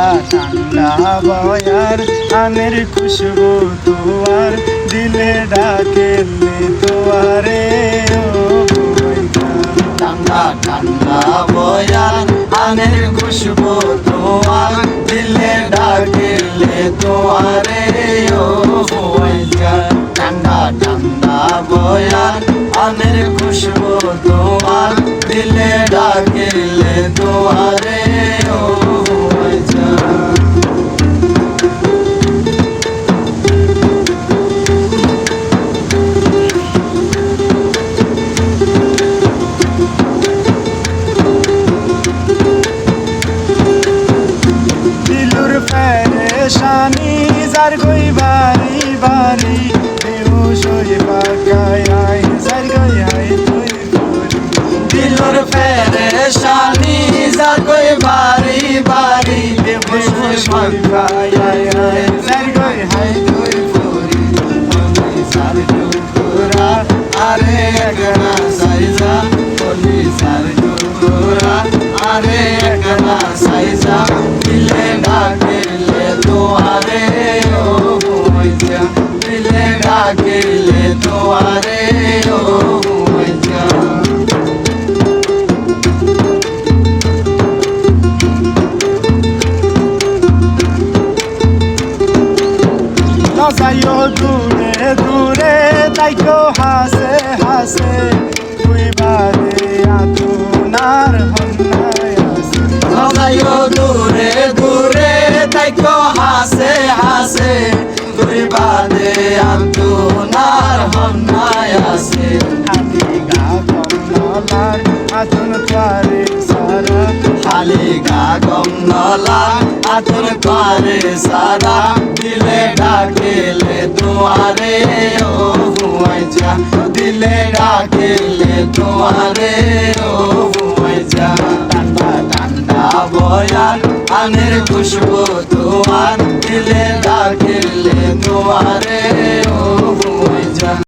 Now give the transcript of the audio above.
ঠান্ডা ঠান্ডা বয়ার আনের খুশবু তোমার দিলে ডাকেলে তোয়ারে ও বুবাইকা। ঠান্ডা ঠান্ডা বয়ার আনের খুশবু তোমার দিলে ডাকেলে তোয়ারে ও বুবাইকা। ঠান্ডা ঠান্ডা বয়ার আনের খুশবু তোমার দিলে ডাকেলে তোয়ারে ও বুবাইকা। পেরেশানি যার গই বাড়ি বাড়ি বেহুশ হয়ে পাকায় আয় যার গই হাই তুই দিলর পেরেশানি যার গই বাড়ি বাড়ি বেহুশ হয়ে পাকায় আয় আয় যার গই হাই তুই ফুরি বলি সার টুকুরা আরে একনা সাইজা বলি সার টুকুরা আরে একনা সাইজা দিলে ডাকেলে তোয়ারে ও বুবাইকা। দিলে ডাকেলে তোয়ারে ও বুবাইকা। না যাইও দূরে দূরে তাইকো হাসে হাসে তুই বাদে আতুনার হন্নায় আসে। যাইও দূরে দূরে তাইকো হাসে হাসে তুই বাদে আতুনার হন্নায় আসে। হালি গা কমলার আতুন তোয়ারে সারা খালি গা গম নলার আতুর পারে সারা দিলে ডাকেলে তোয়ারে ও বুবাইকা। দিলে ডাকেলে তোয়ারে ও বুবাইকা। ঠান্ডা ঠান্ডা বয়ার আনের খুশবু তোমার দিলে ডাকেলে তোয়ারে ও